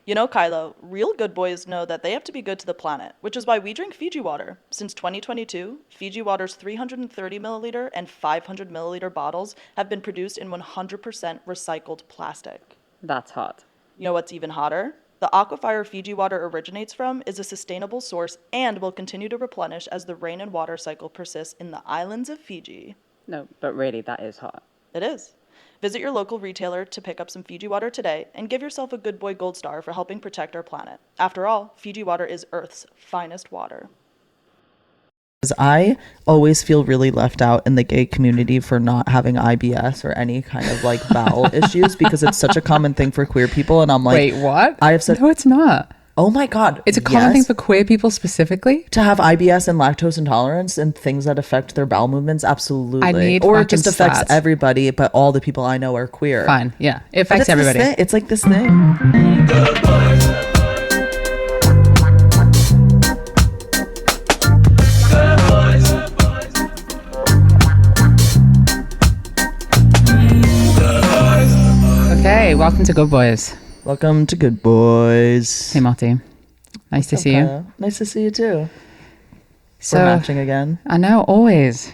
You know, Kylo, real good boys know that they have to be good to the planet, which is why we drink Fiji water. Since 2022, Fiji water's 330 milliliter and 500 milliliter bottles have been produced in 100% recycled plastic. That's hot. You know what's even hotter? The aquifer Fiji water originates from is a sustainable source and will continue to replenish as the rain and water cycle persists in the islands of Fiji. No, but really, that is hot. It is. Visit your local retailer to pick up some Fiji water today and give yourself a Good Boy Gold Star for helping protect our planet. After all, Fiji water is Earth's finest water. I always feel really left out in the gay community for not having IBS or any kind of like bowel issues because it's such a common thing for queer people. And I'm like, wait, what? I have said, no, it's not. Oh my God. It's a common thing for queer people specifically? To have IBS and lactose intolerance and things that affect their bowel movements? Absolutely. I need or it just affects stats. Everybody, but all the people I know are queer. Fine, yeah. It affects everybody. It's like this thing. Okay, welcome to Good Boys. Welcome to Good Boys. Hey, Motti. Nice to see you. Nice to see you too. So, we're matching again. I know, always.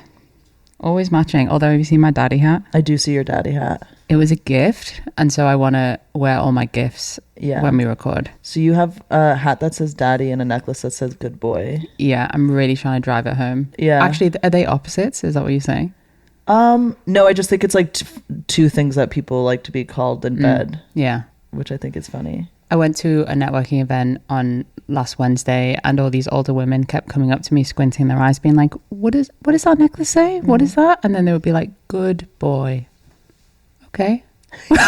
Always matching. Although, have you seen my daddy hat? I do see your daddy hat. It was a gift, and so I want to wear all my gifts when we record. So you have a hat that says daddy and a necklace that says good boy. Yeah, I'm really trying to drive it home. Yeah. Actually, are they opposites? Is that what you're saying? No, I just think it's like two things that people like to be called in bed. Yeah. Which I think is funny. I went to a networking event on last Wednesday, and all these older women kept coming up to me, squinting their eyes, being like, what does that necklace say? What is that? And then they would be like, good boy. Okay. They're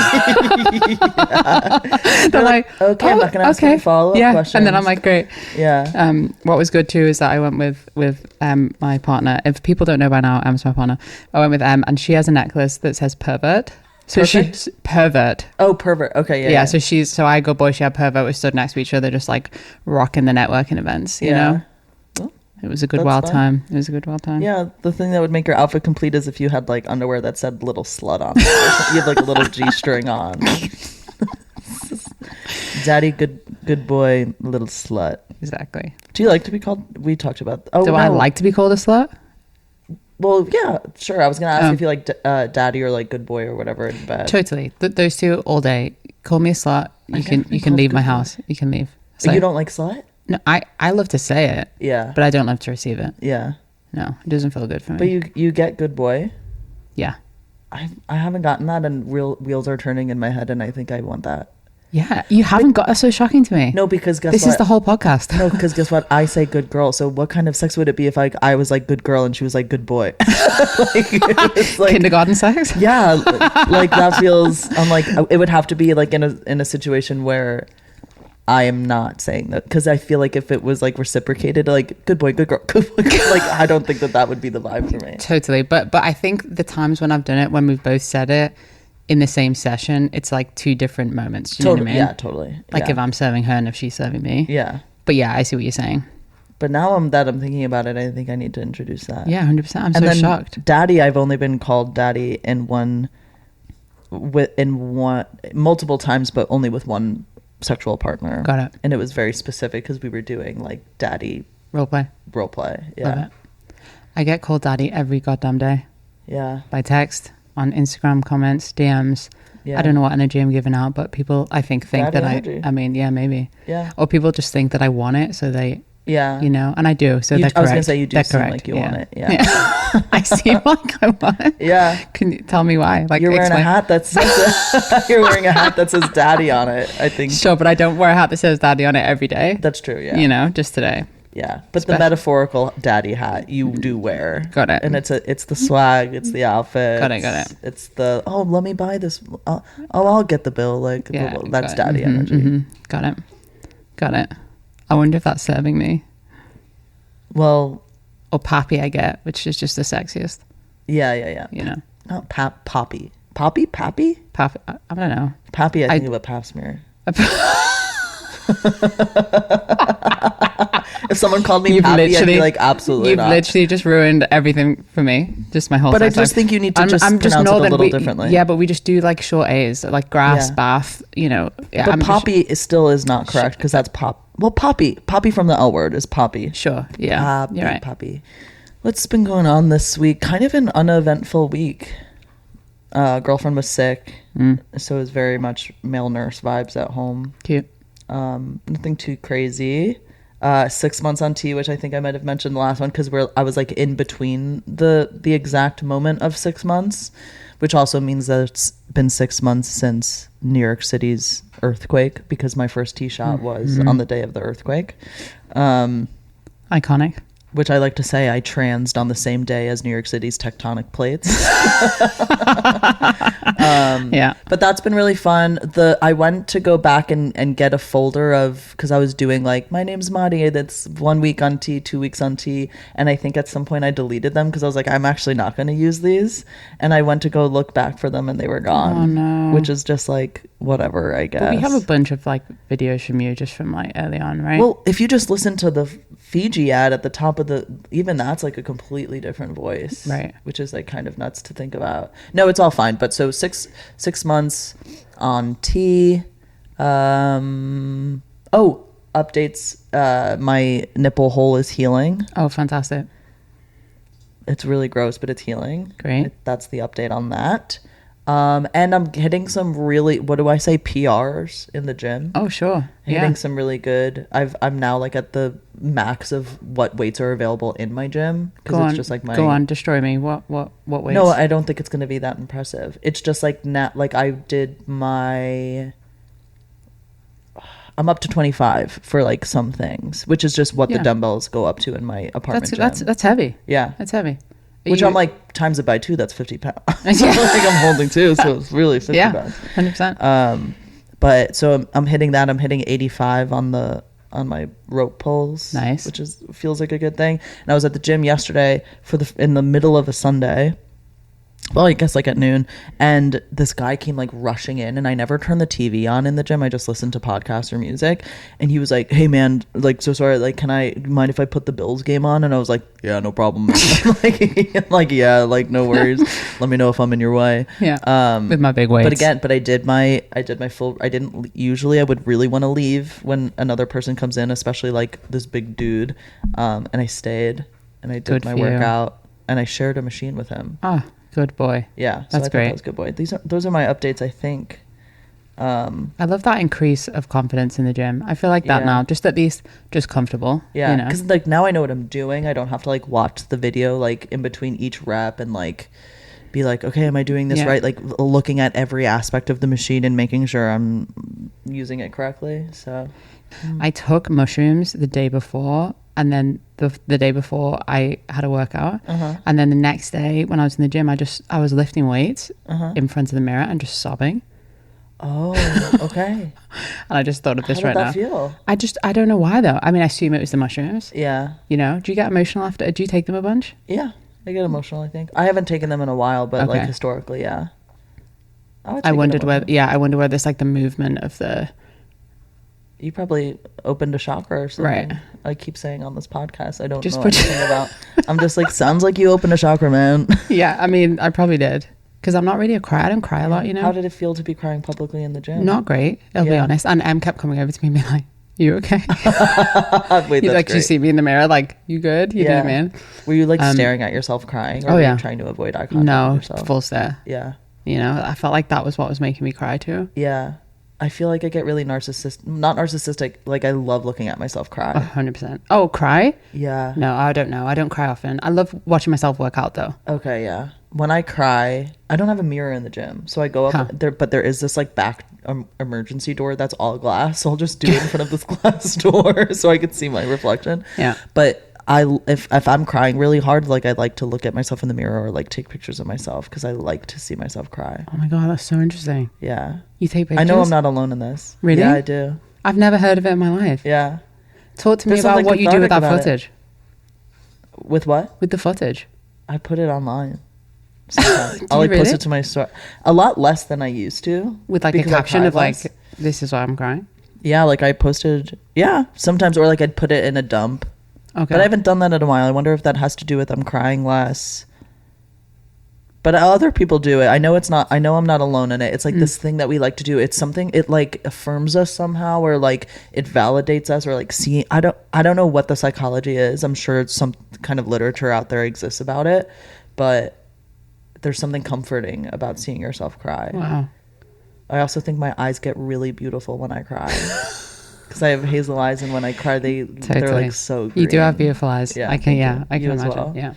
like, okay, I'm not gonna ask any follow-up questions. And then I'm like, great. Yeah. What was good too is that I went with my partner. If people don't know by now, Em's my partner. I went with and she has a necklace that says pervert. So she's pervert. Oh, pervert. Okay, yeah. So I go boy, she had pervert. We stood next to each other, just like rocking the networking events. You know. Well, it was a good wild time. It was a good wild time. Yeah, the thing that would make your outfit complete is if you had like underwear that said little slut on it. You had like a little G-string on. Daddy, good boy, little slut. Exactly. Do you like to be called? We talked about. Do I like to be called a slut? Well, yeah, sure. I was gonna ask if you like daddy or like good boy or whatever in bed. Totally. Those two all day. Call me a slut. You can leave my house. You can leave. So, you don't like slut? No, I love to say it. Yeah. But I don't love to receive it. Yeah. No, it doesn't feel good for me. But you get good boy? Yeah. I haven't gotten that, and wheels are turning in my head, and I think I want that. Yeah, you haven't got. That's so shocking to me. No, because this is the whole podcast. No, because guess what? I say good girl. So what kind of sex would it be if I was like good girl and she was like good boy? like kindergarten sex? Yeah, like that feels. I'm like it would have to be like in a situation where I am not saying that, because I feel like if it was like reciprocated, like good boy, good girl, good boy, like I don't think that would be the vibe for me. Totally, but I think the times when I've done it, when we've both said it in the same session, it's like two different moments. Do you know what I mean? Yeah, totally. Like if I'm serving her and if she's serving me. Yeah. But yeah, I see what you're saying. But now I'm thinking about it, I think I need to introduce that. Yeah, 100%. I'm so shocked. Daddy, I've only been called daddy in one multiple times, but only with one sexual partner. Got it. And it was very specific because we were doing like daddy role play. Yeah. Love it. I get called daddy every goddamn day. Yeah. By text, on Instagram comments, DMs. Yeah. I don't know what energy I'm giving out, but people I think daddy that energy. I mean, yeah, maybe. Yeah. Or people just think that I want it, so they yeah, you know, and I do. So they're correct. I was gonna say you do seem correct. like you want it. Yeah. I seem like I want it. Yeah. Can you tell me why? Like you're wearing a hat that says you're wearing a hat that says daddy on it, I think. Sure, but I don't wear a hat that says daddy on it every day. That's true, yeah. You know, just today. Yeah. But the metaphorical daddy hat you do wear. Got it. And it's the swag, it's the outfit. Got it. It's the let me buy this. I'll get the bill. Like that's daddy energy. Mm-hmm. Got it. I wonder if that's serving me. Well, or pappy I get, which is just the sexiest. Yeah. You know, not poppy. Pappy. Pappy. I don't know. Pappy. I think of a pap smear. If someone called me You've Pappy, I'd be literally- like, absolutely You've not. literally just ruined everything for me. Just my whole. But I sex just life. think you need to just pronounce it a northern. little differently. Yeah, but we just do like short A's, like grass, Yeah. bath. You know. Yeah, But I'm just- Poppy still is not correct because that's pop. Well, Poppy from the L word is Poppy. Sure. Yeah. Poppy, You're right. Poppy. What's been going on this week? Kind of an uneventful week. Girlfriend was sick, so it was very much male nurse vibes at home. Cute. Nothing too crazy. 6 months on T, which I think I might have mentioned the last one because I was like in between the exact moment of 6 months, which also means that it's been 6 months since New York City's earthquake because my first T shot was on the day of the earthquake. Iconic. Which I like to say I transed on the same day as New York City's tectonic plates. Yeah. But that's been really fun. I went to go back and get a folder of, because I was doing like, my name's Motti, that's 1 week on T, 2 weeks on T. And I think at some point I deleted them because I was like, I'm actually not going to use these. And I went to go look back for them and they were gone. Oh, no. Which is just like, whatever, I guess. But we have a bunch of like videos from you just from like early on, right? Well, if you just listen to the Fiji ad at the top of even that's like a completely different voice, Right. Which is like kind of nuts to think about. No, it's all fine. But so six months on T. Updates. My nipple hole is healing. Oh, fantastic. It's really gross, but it's healing. Great. That's the update on that. And I'm hitting some really, what do I say, PRs in the gym. Oh, sure. Hitting some really good. I'm now like at the max of what weights are available in my gym because it's just like my. Go on, destroy me. What weights? No, I don't think it's going to be that impressive. It's just like like I did my. I'm up to 25 for like some things, which is just what the dumbbells go up to in my apartment gym. That's heavy. Yeah, That's heavy. which I'm like times it by 2. That's 50 pounds. Like I'm holding 2, so it's really 50 pounds. 100%. But so I'm hitting that. I'm hitting 85 on my rope pulls. Nice. Which feels like a good thing. And I was at the gym yesterday in the middle of a Sunday. Well, I guess like at noon, and this guy came like rushing in, and I never turn the TV on in the gym. I just listen to podcasts or music. And he was like, "Hey man, like so sorry, like mind if I put the Bills game on?" And I was like, "Yeah, no problem." like yeah, like no worries. Let me know if I'm in your way. Yeah. With my big weights. But I did my full. I didn't usually. I would really want to leave when another person comes in, especially like this big dude. And I stayed and I did my workout and I shared a machine with him. Ah. Good boy. Yeah, so that's great. That was good boy. Those are my updates, I think. I love that increase of confidence in the gym. I feel like that now, just at least just comfortable. Yeah, because like now I know what I'm doing. I don't have to like watch the video like in between each rep and like be like, okay, am I doing this right? Like looking at every aspect of the machine and making sure I'm using it correctly. So I took mushrooms the day before. And then the day before I had a workout. And then the next day when I was in the gym, I was lifting weights in front of the mirror and just sobbing. Oh, okay. And I just thought of this right now. How did that feel? I don't know why though. I mean, I assume it was the mushrooms. Yeah. You know, do you get emotional after, do you take them a bunch? Yeah, I get emotional, I think. I haven't taken them in a while, but like historically, yeah. I wondered whether it's like the movement of the... You probably opened a chakra or something. Right. I keep saying on this podcast, I don't Just know anything about. I'm just like, sounds like you opened a chakra, man. Yeah, I mean, I probably did. Because I'm not really a cry. I don't cry a lot, you know? How did it feel to be crying publicly in the gym? Not great, I'll be honest. And Em kept coming over to me and being like, you okay? Wait, He's like, great. you see me in the mirror, like, you good? You know what I mean? Were you like staring at yourself crying? Or were you trying to avoid eye contact with yourself? Full stare. Yeah. You know, I felt like that was what was making me cry too. Yeah. I feel like I get really not narcissistic. Like I love looking at myself cry. 100%. Oh, cry? Yeah. No, I don't know. I don't cry often. I love watching myself work out though. Okay, yeah. When I cry, I don't have a mirror in the gym, so I go up there. But there is this like back emergency door that's all glass, so I'll just do it in front of this glass door so I can see my reflection. Yeah. But if I'm crying really hard, like I like to look at myself in the mirror or like take pictures of myself because I like to see myself cry. Oh my God, that's so interesting. Yeah. You take pictures? I know I'm not alone in this. Really? Yeah, I do. I've never heard of it in my life. Yeah. Talk to me about what you do with that footage. With what? With the footage. I put it online. I'll like post it to my story. A lot less than I used to. With like a caption of like, this is why I'm crying. Yeah, like I posted, sometimes, or like I'd put it in a dump Okay. But I haven't done that in a while. I wonder if that has to do with I'm crying less. But other people do it. I know I'm not alone in it. It's like this thing that we like to do. It's something, it like affirms us somehow, or like it validates us, or like seeing, I don't know what the psychology is. I'm sure some kind of literature out there exists about it, but there's something comforting about seeing yourself cry. Wow. I also think my eyes get really beautiful when I cry. Because I have hazel eyes, and when I cry, they're like so green. You do have beautiful eyes. Yeah, I can you as imagine. well?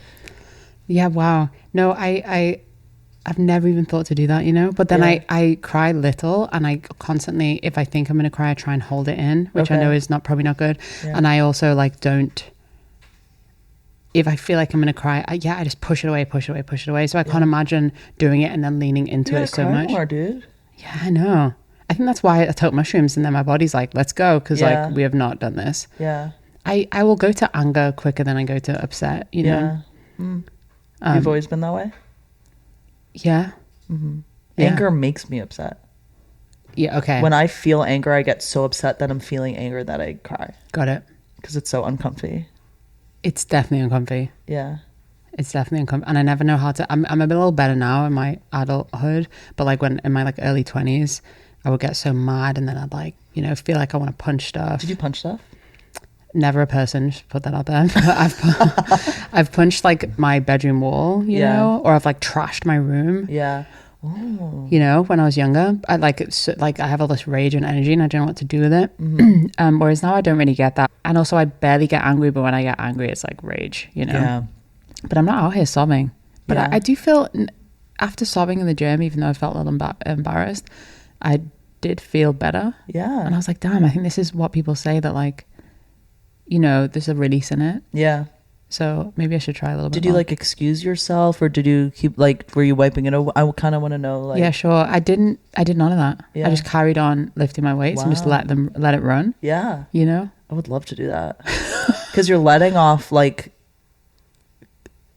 Yeah. Wow. No, I've never even thought to do that, you know? But then I cry little, and I constantly, if I think I'm going to cry, I try and hold it in, which I know is probably not good. Yeah. And I also like don't, if I feel like I'm going to cry, I just push it away. So I can't imagine doing it and then leaning into it so much. More, dude. Yeah, I know. I think that's why I took mushrooms, and then my body's like, let's go, because like we have not done this. Yeah. I will go to anger quicker than I go to upset, you know? You've always been that way? Yeah. Mm-hmm. Yeah. Anger makes me upset. Yeah, okay. When I feel anger, I get so upset that I'm feeling anger that I cry. Got it. Because it's so uncomfy. It's definitely uncomfy. Yeah. It's definitely uncomfy. And I never know how to, I'm a little better now in my adulthood, but like when in my like early 20s, I would get so mad, and then I'd like, you know, feel like I want to punch stuff. Did you punch stuff? Never a person, just put that out there. I've punched like my bedroom wall, you know, or I've like trashed my room. Yeah. Oh. You know, when I was younger, I I have all this rage and energy, and I don't know what to do with it. Mm-hmm. Whereas now I don't really get that. And also I barely get angry, but when I get angry, it's like rage, you know? Yeah. But I'm not out here sobbing. But I do feel, after sobbing in the gym, even though I felt a little embarrassed, I did feel better. Yeah. And I was like, damn, I think this is what people say, that like, you know, there's a release in it. Yeah. So maybe I should try a little bit. Did you like excuse yourself, or did you keep like, were you wiping it away? I kind of want to know. Like, yeah, sure. I did none of that. Yeah. I just carried on lifting my weights and just let it run. Yeah. You know? I would love to do that. Because you're letting off like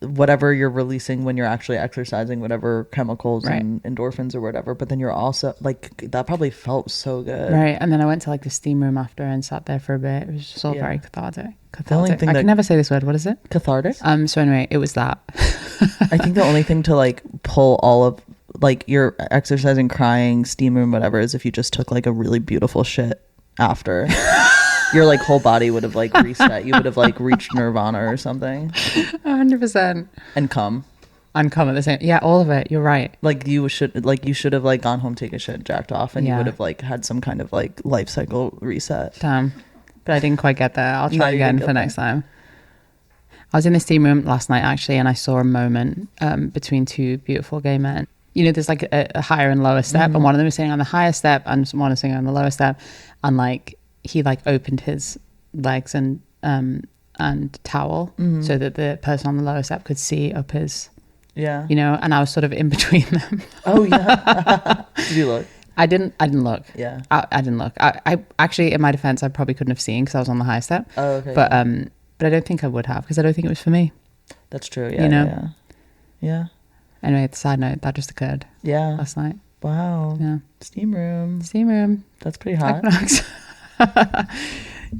whatever you're releasing when you're actually exercising, whatever chemicals and endorphins or whatever, but then you're also like, that probably felt so good, right? And then I went to like the steam room after and sat there for a bit. It was just all very cathartic. The only thing I can never say this word. What is it? Cathartic. So anyway, it was that. I think the only thing to like pull all of like your exercising, crying, steam room, whatever, is if you just took like a really beautiful shit after. Your like whole body would have like reset. You would have like reached nirvana or something. 100%. And come at the same. Yeah, all of it. You're right. Like you should have like gone home, take a shit, jacked off, and you would have like had some kind of like life cycle reset. Damn. But I didn't quite get there. I'll try again for next time. I was in the steam room last night actually, and I saw a moment between two beautiful gay men. You know, there's like a higher and lower step, and one of them was sitting on the higher step, and one was sitting on the lower step, and like he like opened his legs and towel so that the person on the lower step could see up his, you know, and I was sort of in between them. Oh yeah. Did you look? I didn't look. Yeah. I didn't look. I actually, in my defense, I probably couldn't have seen because I was on the high step. Oh, okay. But I don't think I would have, because I don't think it was for me. That's true. Yeah. You know? Yeah. Yeah. Anyway, side note, that just occurred. Yeah. Last night. Wow. Yeah. Steam room. That's pretty hot.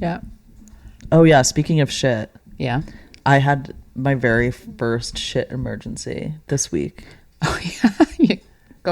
Yeah. Oh yeah. Speaking of shit. Yeah. I had my very first shit emergency this week. Oh yeah. Go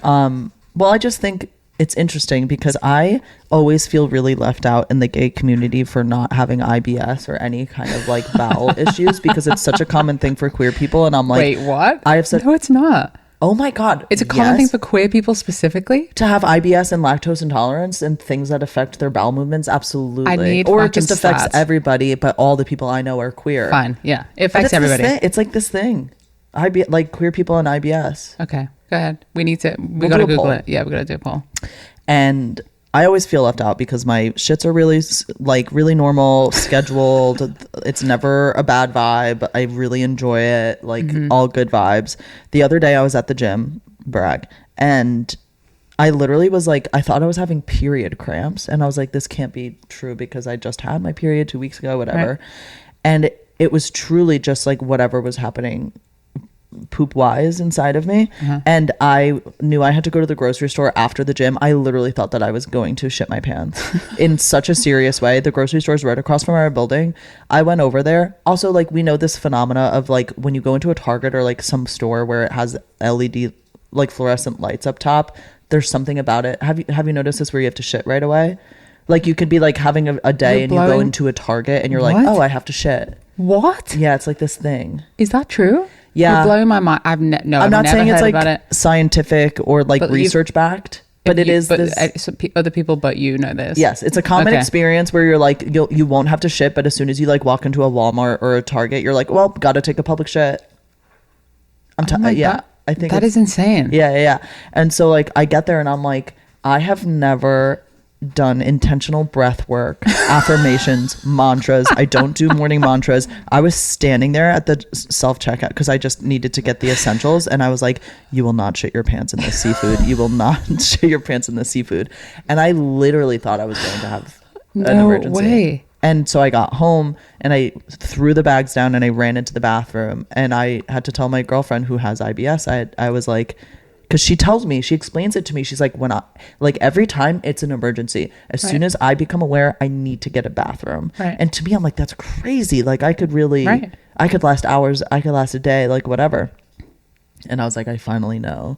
on. Well, I just think it's interesting because I always feel really left out in the gay community for not having IBS or any kind of like bowel issues, because it's such a common thing for queer people. And I'm like, wait, what? I have said, no, it's not. Oh my God. It's a common thing for queer people specifically to have IBS and lactose intolerance and things that affect their bowel movements. Absolutely. I need or it just affects everybody, but all the people I know are queer. Fine. Yeah. It affects everybody. It's like this thing. Like queer people and IBS. Okay. Go ahead. We gotta Google it. Yeah, we gotta do a poll. And I always feel left out because my shits are really normal, scheduled. It's never a bad vibe. I really enjoy it. Like all good vibes. The other day I was at the gym, brag, and I literally was like, I thought I was having period cramps, and I was like, this can't be true because I just had my period 2 weeks ago, whatever. Right. And it was truly just like whatever was happening poop wise inside of me. And I knew I had to go to the grocery store after the gym. I literally thought that I was going to shit my pants in such a serious way. The grocery store is right across from our building. I went over there. Also, like, we know this phenomena of like when you go into a Target or like some store where it has LED like fluorescent lights up top, there's something about it. Have you noticed this where you have to shit right away? Like, you could be like having a day and you go into a Target and you're like, oh, I have to shit. What? Yeah, it's like this thing. Is that true? Yeah. You're blowing my mind. I'm not never saying it's heard like about it. scientific or like research backed, but it is this. Other people but you know this. Yes, it's a common experience where you're like, you won't have to shit, but as soon as you like walk into a Walmart or a Target, you're like, well, gotta take a public shit. I think that is insane. Yeah. And so like I get there and I'm like, I have never done intentional breath work, affirmations, mantras. I don't do morning mantras. I was standing there at the self-checkout because I just needed to get the essentials, and I was like, you will not shit your pants in this seafood. You will not shit your pants in this seafood. And I literally thought I was going to have an emergency. No way. And so I got home and I threw the bags down and I ran into the bathroom, and I had to tell my girlfriend who has IBS. I was like, because she explains it to me. She's like, every time it's an emergency, as soon as I become aware, I need to get a bathroom. Right. And to me, I'm like, that's crazy. Like, I could really, I could last hours. I could last a day, like whatever. And I was like, I finally know.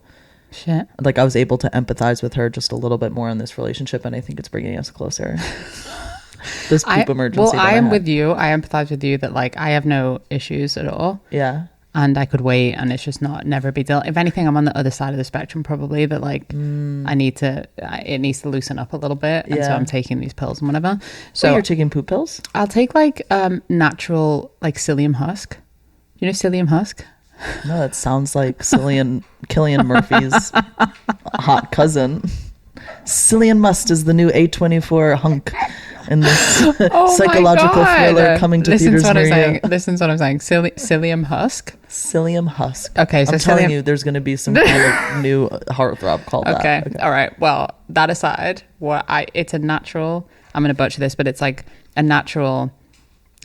Shit. Like, I was able to empathize with her just a little bit more in this relationship. And I think it's bringing us closer. This poop emergency. Well, I am with you. I empathize with you that like, I have no issues at all. Yeah. And I could wait, and it's just never be dealt. If anything, I'm on the other side of the spectrum probably, that like it needs to loosen up a little bit. And so I'm taking these pills and whatever. So you're taking poop pills? I'll take like natural like psyllium husk. You know psyllium husk? No, that sounds like Cillian Murphy's hot cousin. Cillian Must is the new A24 hunk in this psychological thriller coming to theaters near you. Listen to what I'm saying. Psyllium husk? Psyllium husk. Okay, so I'm telling you, there's going to be some kind of new heartthrob called that. Okay, all right. Well, that aside, it's a natural, I'm going to butcher this, but it's like a natural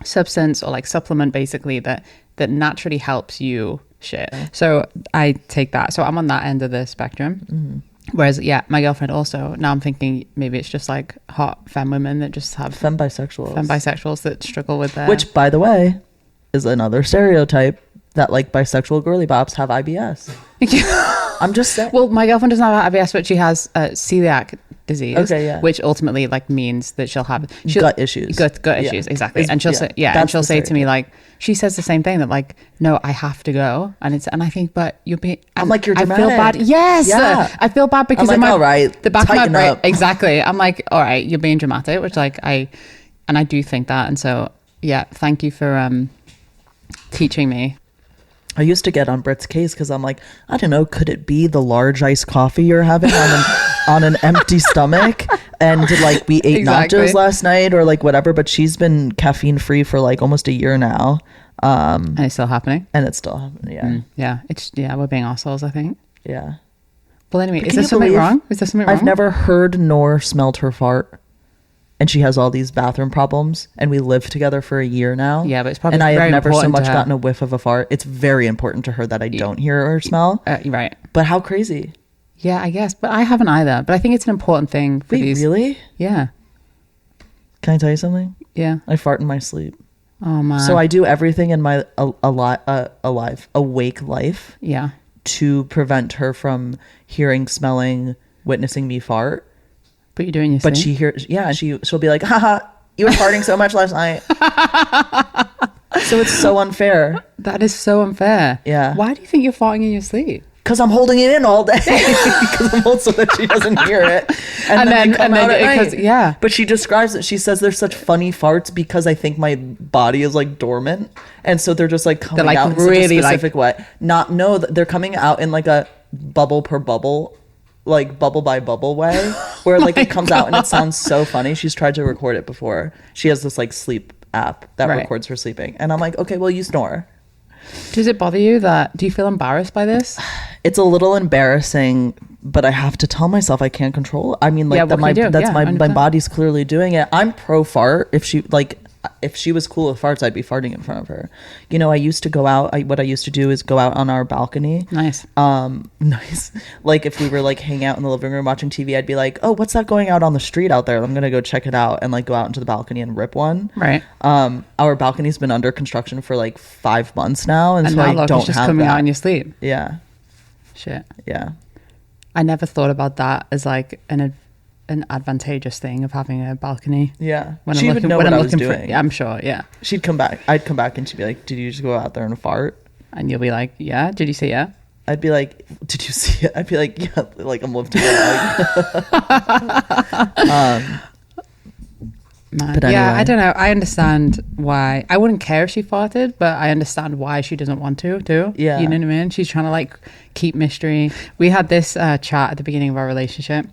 substance or like supplement basically that naturally helps you shit. So I take that. So I'm on that end of the spectrum. Mm-hmm. Whereas, my girlfriend also, now I'm thinking maybe it's just like hot femme women that just have... Femme bisexuals that struggle with that. Which, by the way, is another stereotype that like bisexual girly bops have IBS. I'm just saying. Well, my girlfriend doesn't have IBS, but she has celiac disease. Okay, yeah. Which ultimately like means that she'll have... gut issues. Gut issues, exactly. And she'll say to me like... She says the same thing that like, no, I have to go, and I think, but you're being. I'm like, you're dramatic. I feel bad. Yes, I feel bad because I'm like, all right, the back of my brain, up. Exactly. I'm like, all right, you're being dramatic, which like I do think that, and so thank you for teaching me. I used to get on Britt's case because I'm like, I don't know, could it be the large iced coffee you're having on an empty stomach? And like we ate nachos last night or like whatever, but she's been caffeine free for like almost a year now. And it's still happening. Yeah. We're being assholes, I think. Yeah. Well, anyway, is there something wrong? I've never heard nor smelled her fart. And she has all these bathroom problems, and we live together for a year now. Yeah, but it's probably and I have never so much to gotten a whiff of a fart. It's very important to her that I don't hear or smell. Right. But how crazy? Yeah, I guess. But I haven't either. But I think it's an important thing for these. Really? Yeah. Can I tell you something? Yeah. I fart in my sleep. Oh man. So I do everything in my awake life. Yeah. To prevent her from hearing, smelling, witnessing me fart. But you're doing your But she hears, she'll be like, haha, you were farting so much last night. So it's so unfair. That is so unfair. Yeah. Why do you think you're farting in your sleep? Because I'm holding it in all day. Because I'm so that she doesn't hear it. And then they come out at night. Yeah. But she describes it. She says they're such funny farts because I think my body is like dormant. And so they're just like coming out in really such a specific way. They're coming out in like a bubble per bubble, like bubble by bubble way, where like it comes out and it sounds so funny. She's tried to record it before. She has this like sleep app that records her sleeping. And I'm like, okay, well, you snore. Does it bother you do you feel embarrassed by this? It's a little embarrassing, but I have to tell myself I can't control it. I mean, like my body's clearly doing it. I'm pro fart. If if she was cool with farts, I'd be farting in front of her. You know, I used to go out. What I used to do is go out on our balcony. Nice. Nice. Like if we were like hanging out in the living room watching TV, I'd be like, oh, what's that going out on the street out there? I'm gonna go check it out and like go out into the balcony and rip one. Right. Our balcony's been under construction for like 5 months now, and so now I look, don't it's just have coming that. out in your sleep. Yeah. Shit. Yeah. I never thought about that as like an advantageous thing of having a balcony. Yeah. When She I'm would looking, know when what I'm I was looking doing. for, yeah, I'm sure. Yeah. She'd come back. I'd come back and she'd be like, did you just go out there and fart? And you'll be like, yeah. Did you say yeah? I'd be like, did you see it? I'd be like, yeah, like I'm lifting it. Man. But Yeah, anyway. I don't know. I understand why. I wouldn't care if she farted, but I understand why she doesn't want to too. Yeah. You know what I mean? She's trying to like keep mystery. We had this chat at the beginning of our relationship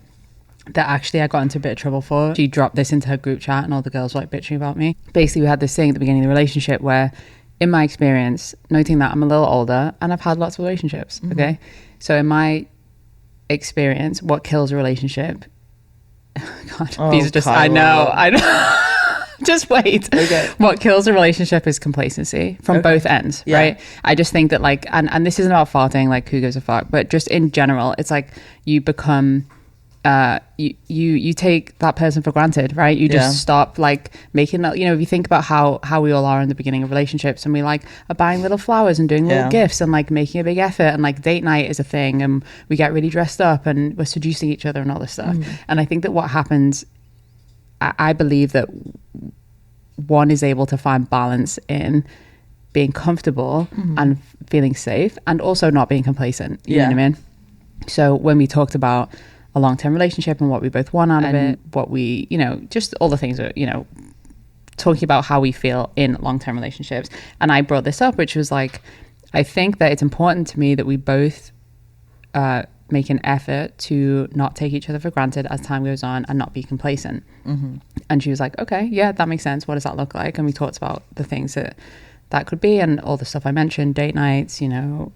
that actually I got into a bit of trouble for. She dropped this into her group chat and all the girls were like bitching about me. Basically, we had this thing at the beginning of the relationship where, in my experience, noting that I'm a little older and I've had lots of relationships, okay? So in my experience, what kills a relationship... God, Oh, these are just... Kylo. I know. Just wait. Okay. What kills a relationship is complacency from both ends, Yeah. right? I just think that like... And this isn't about farting, like who gives a fuck, but just in general, it's like you become... you take that person for granted, right? You just stop like making, you know, if you think about how we all are in the beginning of relationships, and we like are buying little flowers and doing little gifts and like making a big effort, and like date night is a thing, and we get really dressed up and we're seducing each other and all this stuff. And I think that what happens, I believe that one is able to find balance in being comfortable and feeling safe, and also not being complacent. You know what I mean? So when we talked about a long-term relationship and what we both want out of it, what we, you know, just all the things that, you know, talking about how we feel in long-term relationships. And I brought this up, which was like, I think that it's important to me that we both make an effort to not take each other for granted as time goes on and not be complacent. And she was like, okay, yeah, that makes sense. What does that look like? And we talked about the things that could be, and all the stuff I mentioned, date nights, you know,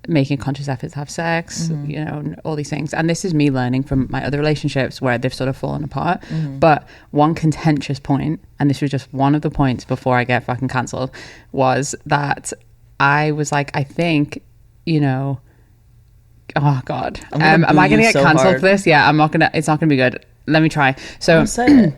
making conscious efforts to have sex, you know, all these things. And this is me learning from my other relationships where they've sort of fallen apart. But one contentious point, and this was just one of the points before I get fucking cancelled, was that I was like, I think, you know, oh God, am I going to get cancelled for this? Yeah, it's not gonna be good. Let me try. So Say it.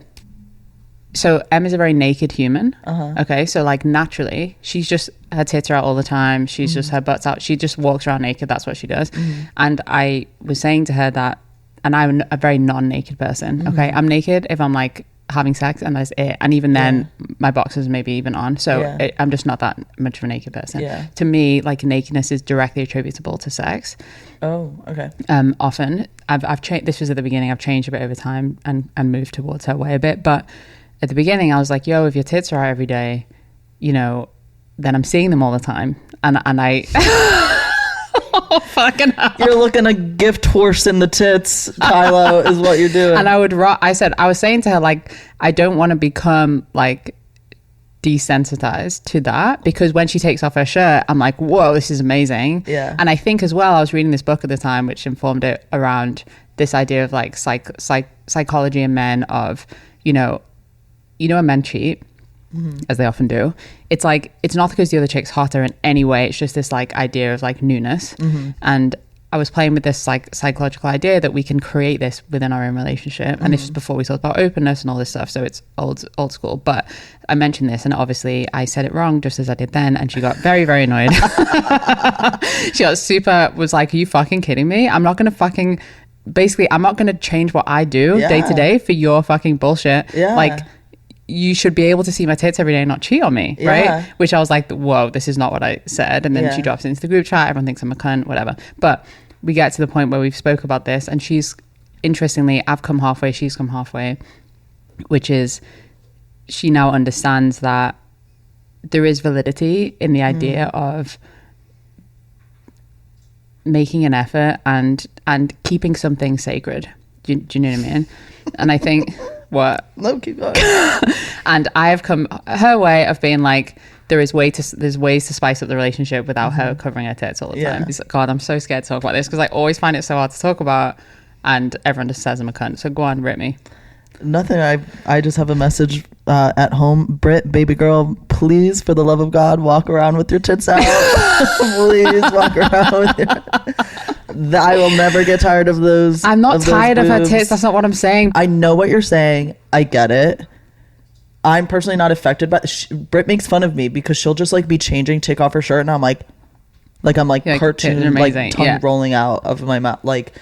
So Em is a very naked human. Okay, so like naturally, she's just, her tits are out all the time. She's just, her butt's out. She just walks around naked. That's what she does. And I was saying to her that, and I'm a very non-naked person. Okay, I'm naked if I'm like having sex, and that's it. And even then, my boxers maybe even on. So I'm just not that much of a naked person. To me, like nakedness is directly attributable to sex. Oh, okay. Often, I've changed. This was at the beginning. I've changed a bit over time and moved towards her way a bit, but. At the beginning, I was like, yo, if your tits are out every day, you know, then I'm seeing them all the time. And I... oh, fucking hell. You're looking a gift horse in the tits, Kylo, is what you're doing. And I was saying to her, like, I don't want to become, like, desensitized to that, because when she takes off her shirt, I'm like, whoa, this is amazing. Yeah. And I think as well, I was reading this book at the time, which informed it around this idea of, like, psychology in men of, you know, when men cheat, as they often do, it's like, it's not because the other chick's hotter in any way. It's just this like idea of like newness. And I was playing with this like psychological idea that we can create this within our own relationship. And this was before we talked about openness and all this stuff. So it's old school. But I mentioned this, and obviously I said it wrong, just as I did then. And she got very, very annoyed. She got was like, are you fucking kidding me? I'm not going to change what I do day to day for your fucking bullshit. Like, you should be able to see my tits every day and not cheat on me, right? Which I was like, whoa, this is not what I said. And then she drops it into the group chat. Everyone thinks I'm a cunt, whatever. But we get to the point where we've spoke about this, and she's, interestingly, I've come halfway, she's come halfway, which is she now understands that there is validity in the idea of making an effort and keeping something sacred. Do you know what I mean? And I think... What? No, keep going. And I have come her way of being like, there's ways to spice up the relationship without her covering her tits all the time. It's like, God, I'm so scared to talk about this because I always find it so hard to talk about, and everyone just says I'm a cunt. So go on, rip me. Nothing. I just have a message at home. Britt, baby girl, please, for the love of God, walk around with your tits out. Please walk around with your... I will never get tired of those. I'm not tired of her boobs. tits. That's not what I'm saying. I know what you're saying. I get it. I'm personally not affected by... Britt makes fun of me because she'll just like be changing, take off her shirt, and I'm like cartoon, like tongue rolling out of my mouth. Like,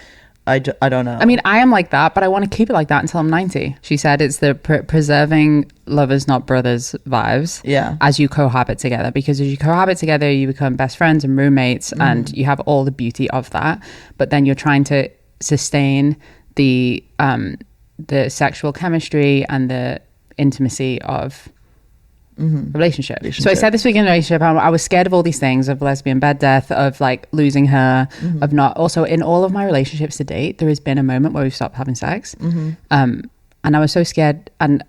I don't know. I mean, I am like that, but I want to keep it like that until I'm 90. She said it's the preserving lovers, not brothers vibes. Yeah. As you cohabit together, because as you cohabit together, you become best friends and roommates, and you have all the beauty of that. But then you're trying to sustain the sexual chemistry and the intimacy of relationship. So I said this week in a relationship, I was scared of all these things, of lesbian bed death, of like losing her, of not... Also, in all of my relationships to date, there has been a moment where we've stopped having sex. And I was so scared. And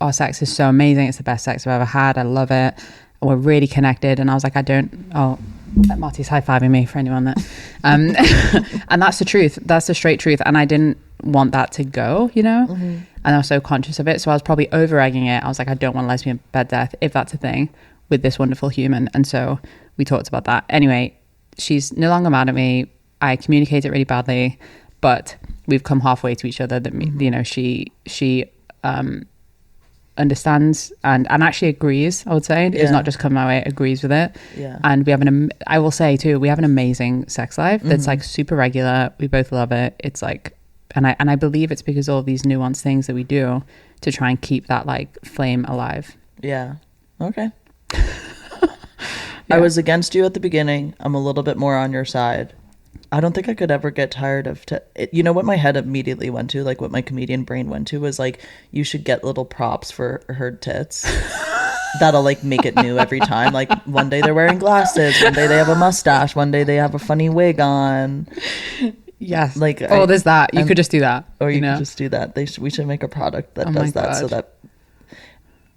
our sex is so amazing. It's the best sex I've ever had. I love it. We're really connected. And I was like, Motti's high-fiving me for anyone that... and that's the truth. That's the straight truth. And I didn't want that to go, you know? And I was so conscious of it. So I was probably over-egging it. I was like, I don't want lesbian bed death, if that's a thing, with this wonderful human. And so we talked about that. Anyway, she's no longer mad at me. I communicate it really badly, but we've come halfway to each other. That, you know, she understands and actually agrees, I would say. It's not just come my way, agrees with it. Yeah. And we have I will say too, we have an amazing sex life that's like super regular. We both love it. It's like... And I believe it's because of all these nuanced things that we do to try and keep that like flame alive. Yeah. Okay. I was against you at the beginning. I'm a little bit more on your side. I don't think I could ever get tired of... you know what my head immediately went to? Like what my comedian brain went to was like, you should get little props for her tits. That'll like make it new every time. Like one day they're wearing glasses. One day they have a mustache. One day they have a funny wig on. Yes. Like, there's that. You could just do that. Or you could just do that. We should make a product that does that. God. So that...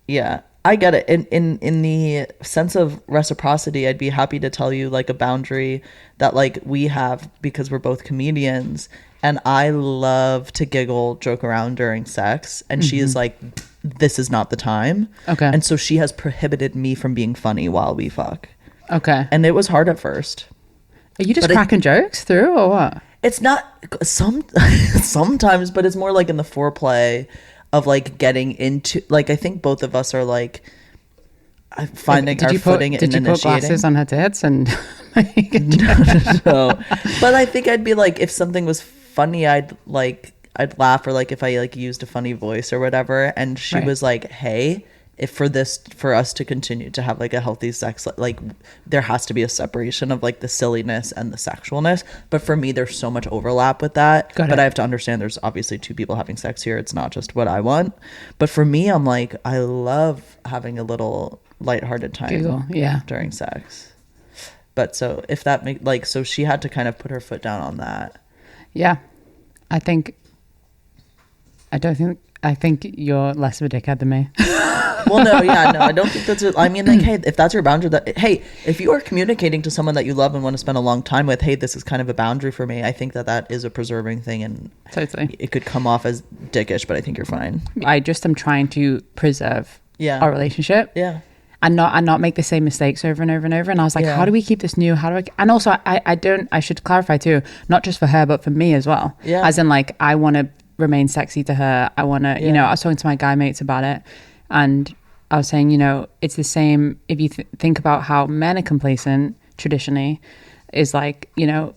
Yeah. I get it. In the sense of reciprocity, I'd be happy to tell you like a boundary that like we have, because we're both comedians, and I love to giggle, joke around during sex, and she is like, this is not the time. Okay. And so she has prohibited me from being funny while we fuck. Okay. And it was hard at first. Are you just cracking jokes through or what? It's not sometimes, but it's more like in the foreplay of like getting into, like, I think both of us are like finding our footing in initiating. Did you put glasses on her tits and no. But I think I'd be like, if something was funny, I'd laugh, or like if I like used a funny voice or whatever, and she was like, hey, if for us to continue to have like a healthy sex, like there has to be a separation of like the silliness and the sexualness. But for me, there's so much overlap with that. But I have to understand there's obviously two people having sex here. It's not just what I want. But for me, I'm like, I love having a little lighthearted time during sex. But so if that so she had to kind of put her foot down on that. Yeah. I think you're less of a dickhead than me. Well, no, I don't think that's it. I mean, like, hey, if that's your boundary, if you are communicating to someone that you love and want to spend a long time with, hey, this is kind of a boundary for me, I think that is a preserving thing, and totally it could come off as dickish, but I think you're fine. I just am trying to preserve our relationship. Yeah. And not make the same mistakes over and over and over. And I was like, how do we keep this new? And also I should clarify too, not just for her, but for me as well. Yeah. As in like, I want to remain sexy to her. I want to, I was talking to my guy mates about it, and I was saying, it's the same if you think about how men are complacent traditionally, is like,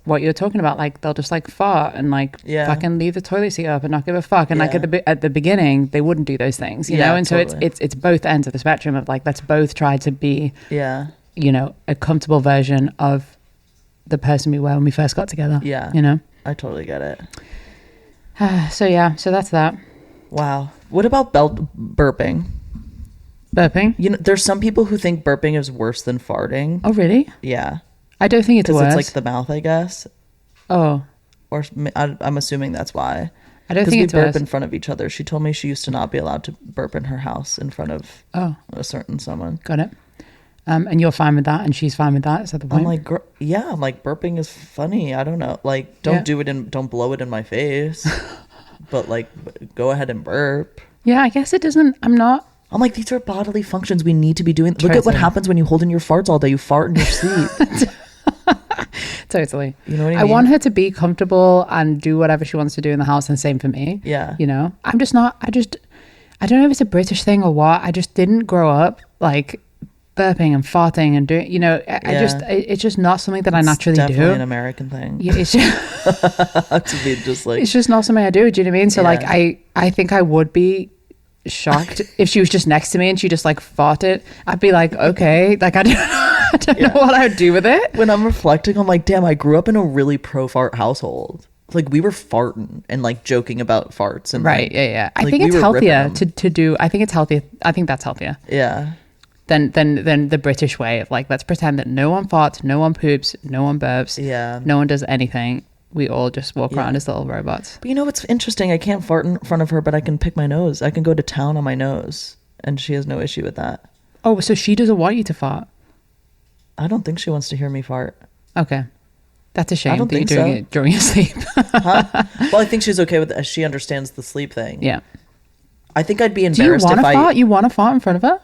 what you're talking about, like they'll just like fart and like fucking leave the toilet seat up and not give a fuck, and like at the beginning they wouldn't do those things, and totally. So it's both ends of the spectrum of like, let's both try to be a comfortable version of the person we were when we first got together. I totally get it. So that's that. Wow. What about burping? There's some people who think burping is worse than farting. Oh really? Yeah. I don't think it's worse. Because it's like the mouth, I guess. Oh. Or I'm assuming that's why. I don't think it's worse. Because we burp in front of each other. She told me she used to not be allowed to burp in her house in front of a certain someone. Got it. And you're fine with that, and she's fine with that. Is that the point? I'm like, burping is funny. I don't know. Like, don't blow it in my face. but like, go ahead and burp. Yeah, I guess it doesn't. I'm like, these are bodily functions we need to be doing. Look at what Totally. happens when you hold in your farts all day. You fart in your sleep. Totally. You know what I I mean? want her to be comfortable and do whatever she wants to do in the house, and same for me. Yeah. You know, I'm just not. I don't know if it's a British thing or what. I just didn't grow up like burping and farting and doing. You know, it's just not something that I naturally Definitely do. an American thing. Yeah, it's just, To be just like, it's just not something I do. Do you know what I mean? So Yeah. like, I think I would be shocked if she was just next to me and she just like farted. I'd be like, okay, like I don't know what I would do with it. when I'm reflecting, I'm like, damn, I grew up in a really pro fart household. Like, we were farting and like joking about farts and Right. like, Yeah. I like, think we it's were ripping healthier them. to do. I think it's healthier. I think that's healthier Yeah. than the British way of like, let's pretend that no one farts, no one poops, no one burps, Yeah. no one does anything. We all just walk around as little robots. But you know what's interesting? I can't fart in front of her, but I can pick my nose. I can go to town on my nose, and she has no issue with that. Oh, so she doesn't want you to fart? I don't think she wants to hear me fart. Okay. That's a shame don't that you're think doing so. it during your sleep. Huh? Well, I think she's okay with it. She understands the sleep thing. Yeah. I think I'd be Do you embarrassed want if to I. fart? You want to fart in front of her?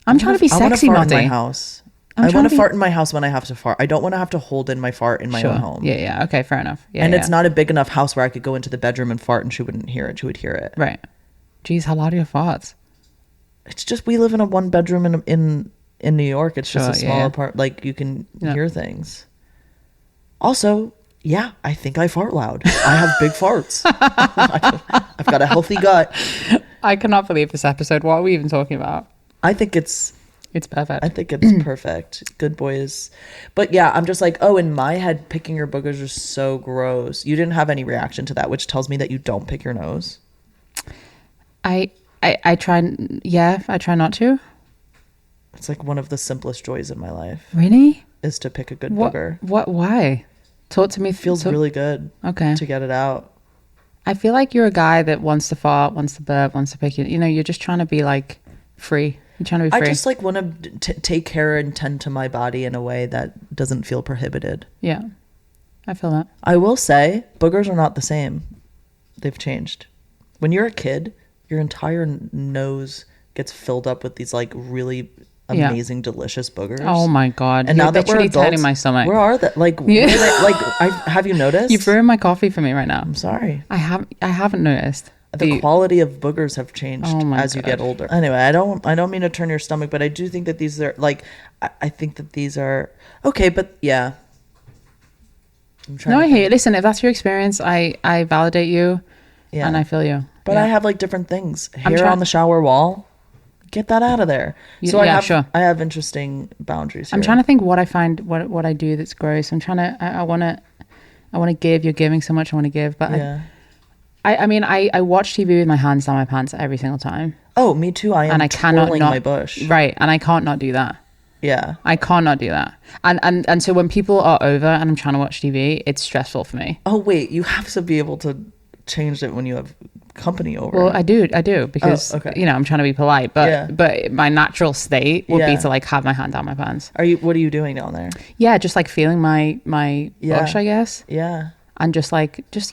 I'm trying to be I wanna sexy, fart in my Motti. house. I'm I trying want to to be- fart in my house when I have to fart. I don't want to have to hold in my fart in my own home. Yeah. Okay, fair enough. Yeah, And yeah. it's not a big enough house where I could go into the bedroom and fart and she wouldn't hear it. She would hear it. Right. Jeez, how loud are your farts? It's just we live in a one bedroom in New York. It's just Sure, a small yeah. apartment. Like, you can Yeah. hear things. Also, yeah, I think I fart loud. I have big farts. I've got a healthy gut. I cannot believe this episode. What are we even talking about? I think it's Perfect. perfect. Good boys. But yeah, I'm just like, oh, in my head, picking your boogers is so gross. You didn't have any reaction to that, which tells me that you don't pick your nose. I try. Yeah, I try not to. It's like one of the simplest joys in my life Really? is to pick a good What? booger. What? Why? Talk to me. It feels really good Okay. to get it out. I feel like you're a guy that wants to fart, wants to burp, wants to pick it. You know, you're just trying to be like free. You're trying to be I free. just like want to take care and tend to my body in a way that doesn't feel prohibited. Yeah, I feel that. I will say boogers are not the same. They've changed. When you're a kid, your entire nose gets filled up with these like really Yeah. amazing, delicious boogers. Oh my god! And You're now that we're literally adults, turning my stomach. where are they? Like, Yeah. where are they? Like, have you noticed? You've ruined my coffee for me right now. I'm sorry. I haven't noticed. The quality of boogers have changed Oh my as you get God. older. Anyway, I don't mean to turn your stomach, but I do think that these are like, I think that these are okay, but yeah. I'm trying No, to I think. hear you. Listen, if that's your experience, I validate you, Yeah. and I feel you. But Yeah. I have like different things. I'm Hair trying- on the shower wall. Get that out of there. So Yeah, sure. I have interesting boundaries here. I'm trying to think what I find, what I do that's gross. I'm trying to. I want to give. You're giving so much. I want to give, but Yeah. I mean, I watch TV with my hands down my pants every single time, Oh, me too. I am and I cannot twirling not my bush. right, and I can't not do that. Yeah. I can't not do that. And so when people are over and I'm trying to watch TV, it's stressful for me. Oh wait, you have to be able to change it when you have company over. Well, I do because okay. you know I'm trying to be polite, but Yeah. but my natural state would be Yeah. to like have my hand down my pants. What are you doing down there? Yeah, just like feeling my Yeah. bush, I guess, Yeah. and just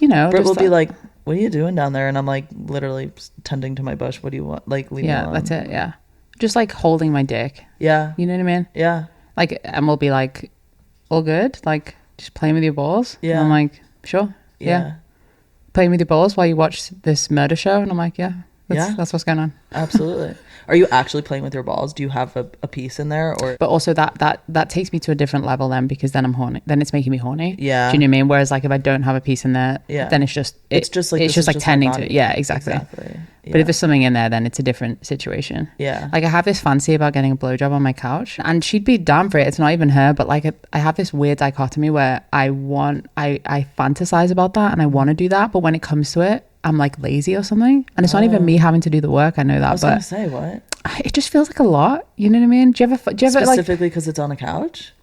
you know, Britt just will be like, "What are you doing down there?" And I'm like, literally tending to my bush. What do you want? Like, leave me yeah, alone. that's it. Yeah, just like holding my dick. Yeah. You know what I mean? Yeah. Like, and we'll be like, all good, like just playing with your balls. Yeah. And I'm like, sure. Yeah. Playing with your balls while you watch this murder show, and I'm like, yeah, that's what's going on. Absolutely. Are you actually playing with your balls? Do you have a piece in there, or? But also that takes me to a different level then, because then I'm horny. Then it's making me horny. Yeah. Do you know what I mean? Whereas like if I don't have a piece in there, Yeah. then it's just It's just like it's this just is like my tending to body. it. Yeah, exactly. But if there's something in there, then it's a different situation. Yeah. Like I have this fancy about getting a blowjob on my couch, and she'd be down for it. It's not even her, but like I have this weird dichotomy where I fantasize about that and I want to do that, but when it comes to it, I'm like lazy or something, and it's not even me having to do the work. I know that, I was but gonna say what it just feels like a lot. You know what I mean? Do you ever like specifically because it's on a couch?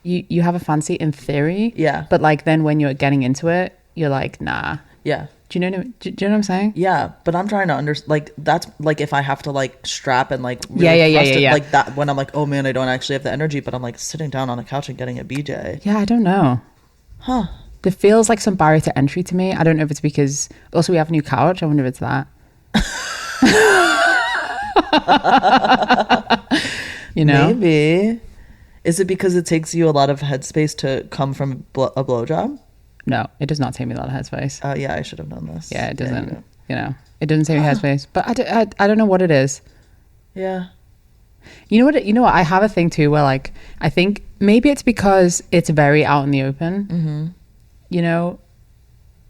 you have a fancy in theory, Yeah. but like then when you're getting into it, you're like, nah. Yeah. Do you know what I'm saying? Yeah, but I'm trying to understand. Like that's like if I have to like strap and like really Yeah, thrust it, yeah. like that when I'm like, oh man, I don't actually have the energy, but I'm like sitting down on a couch and getting a BJ. Yeah, I don't know. Huh? there feels like some barrier to entry to me. I don't know if it's because also we have a new couch. I wonder if it's that. You know, maybe. Is it because it takes you a lot of headspace to come from a blowjob? No, it does not take me a lot of headspace. Yeah, I should have known this. Yeah, it doesn't. You know, it doesn't take me headspace. But I don't know what it is. Yeah. You know what? I have a thing too where like I think maybe it's because it's very out in the open. Mm-hmm. You know,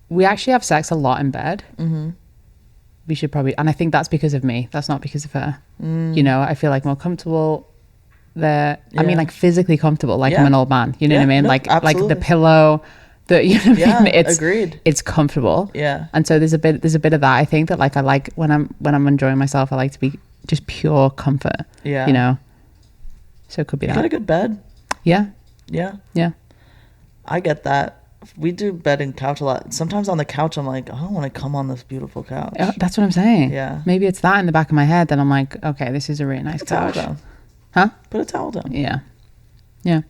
we actually have sex a lot in bed. Mm-hmm. We should probably, and I think that's because of me. That's not because of her. You know, I feel like more comfortable there. I mean, like physically comfortable, like I'm an old man. You know what I mean? No, like absolutely. the pillow. You know what I mean? It's agreed. It's comfortable. Yeah. And so there's a bit of that. I think that like I like when I'm enjoying myself. I like to be just pure comfort. Yeah. You know. So it could be You that. got a good bed. Yeah. Yeah. Yeah. I get that. We do bed and couch a lot. Sometimes on the couch, I'm like, I don't want to come on this beautiful couch. That's what I'm saying. Yeah. Maybe it's that in the back of my head that I'm like, okay, this is a really nice couch. Put a towel down. Huh? Put a towel down. Yeah. Yeah.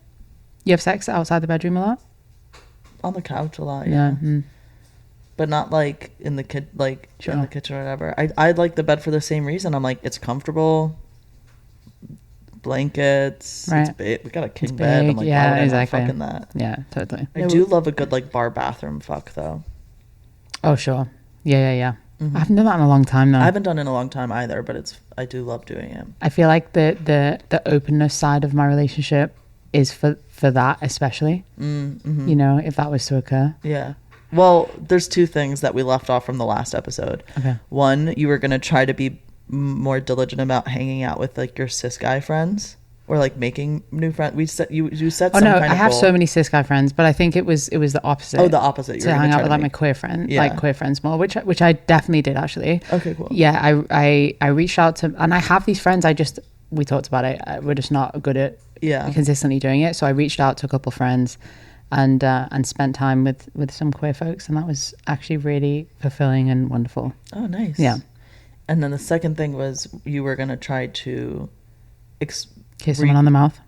You have sex outside the bedroom a lot? On the couch a lot. Yeah. Mm. But not like in the in the kitchen or whatever. I like the bed for the same reason. I'm like, it's comfortable. Blankets. Right. It's big. We got a king It's bed. big. I'm like, Yeah, why would I exactly. not fucking that? Yeah, totally. I do love a good like bar bathroom fuck though. Oh, sure. Yeah. Mm-hmm. I haven't done that in a long time though. I haven't done it in a long time either, but I do love doing it. I feel like the openness side of my relationship is for that especially. Mm-hmm. You know, if that was to occur. Yeah. Well, there's two things that we left off from the last episode. Okay. One, you were going to try to be more diligent about hanging out with like your cis guy friends or like making new friends. You said Oh some no, kind of I have goal. so many cis guy friends, but I think it was the opposite. Oh, the opposite. You to were gonna hang try out with to like my make- queer friend, Yeah. like queer friends more, which I definitely did actually. Okay, cool. Yeah, I reached out to, and I have these friends. We talked about it. We're just not good at consistently doing it. So I reached out to a couple friends, and spent time with some queer folks, and that was actually really fulfilling and wonderful. Oh, nice. Yeah. And then the second thing was you were going to try to Kiss someone on the mouth.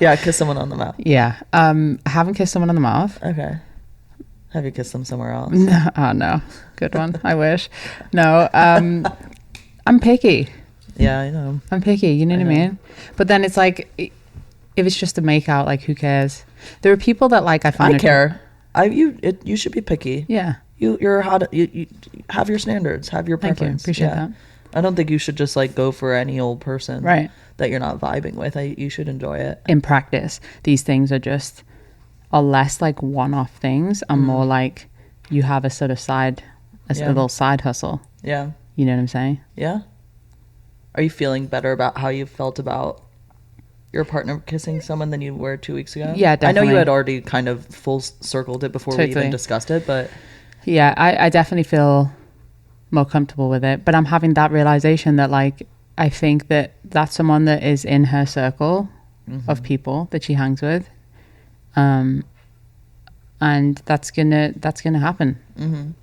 Yeah, kiss someone on the mouth. Yeah. I haven't kissed someone on the mouth. Okay. Have you kissed them somewhere else? No. Oh no. Good one. I wish. No. I'm picky. Yeah, I know. I'm picky. You know what I mean? But then it's like, if it's just a make out, like who cares? There are people that like I find. I care. You should be picky. Yeah. You're hot. You have your standards. Have your Thank preference. you. Appreciate that. I don't think you should just like go for any old person Right. that you're not vibing with. You should enjoy it. In practice, these things are less like one-off things and more like you have a sort of a little side hustle. Yeah. You know what I'm saying? Yeah. Are you feeling better about how you felt about your partner kissing someone than you were 2 weeks ago? Yeah, definitely. I know you had already kind of full circled it before we even discussed it, but yeah, I definitely feel more comfortable with it. But I'm having that realization that like I think that that's someone that is in her circle of people that she hangs with, and that's gonna happen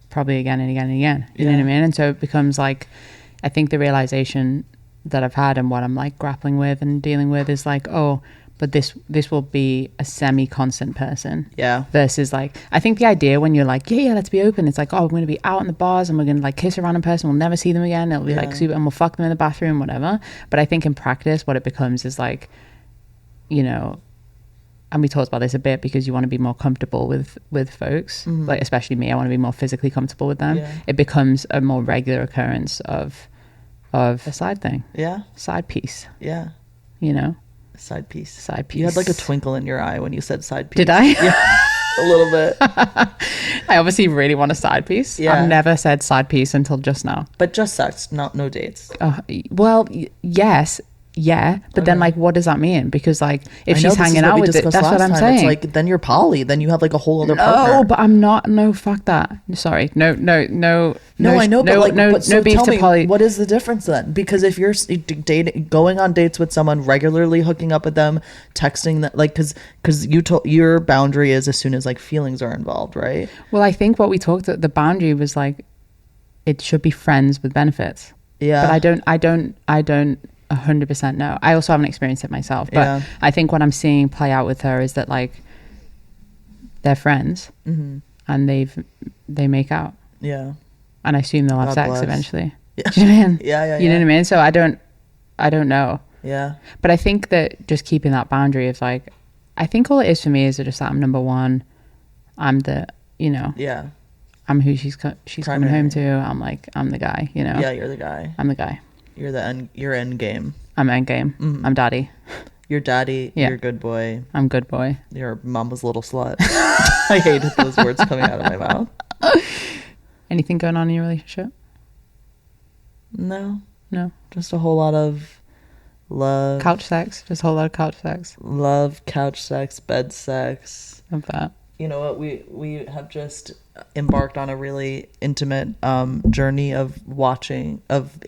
probably again and again and again. You know what I mean? And so it becomes like, I think the realization that I've had and what I'm like grappling with and dealing with is like, oh, but this will be a semi-constant person. Yeah. Versus like, I think the idea when you're like, yeah, let's be open. It's like, oh, we're going to be out in the bars and we're going to like kiss a random person. We'll never see them again. It'll be like super, and we'll fuck them in the bathroom, whatever. But I think in practice, what it becomes is like, you know, and we talked about this a bit because you want to be more comfortable with folks, like especially me. I want to be more physically comfortable with them. Yeah. It becomes a more regular occurrence of a side thing. Yeah. Side piece. Yeah. You know? Side piece. Side piece. You had like a twinkle in your eye when you said side piece. Did I? Yeah. A little bit. I obviously really want a side piece. Yeah. I've never said side piece until just now. But just sex, no dates. Well, yes. Yeah, but then like, what does that mean? Because like, if she's hanging out with it, that's what I'm saying. It's like, then you're poly. Then you have like a whole other partner. No, but I'm not. No, fuck that. Sorry. No. I know, but like, no beef tell to me, poly. what is the difference then? Because if you're dating, going on dates with someone regularly, hooking up with them, texting that, like, because your boundary is as soon as like feelings are involved, right? Well, I think what we talked the boundary was like, it should be friends with benefits. Yeah, but I don't 100% know. I also haven't experienced it myself, but I think what I'm seeing play out with her is that like, they're friends, Mm-hmm. and they make out, Yeah. and I assume they'll have God sex bless. eventually. Yeah. Do you know what I mean? Yeah. You know what I mean? So I don't know. Yeah. But I think that just keeping that boundary of like, I think all it is for me is just that I'm number one. I'm the, Yeah. I'm who she's coming home to. I'm the guy, Yeah, you're the guy. I'm the guy. You're end game. I'm endgame. Mhm. I'm daddy. You're daddy. Yeah. You're good boy. I'm good boy. You're mama's little slut. I hated those words coming out of my mouth. Anything going on in your relationship? No. Just a whole lot of love. couch sex. Just a whole lot of couch sex. Love, couch sex, bed sex. Of that. You know what? We have just embarked on a really intimate journey of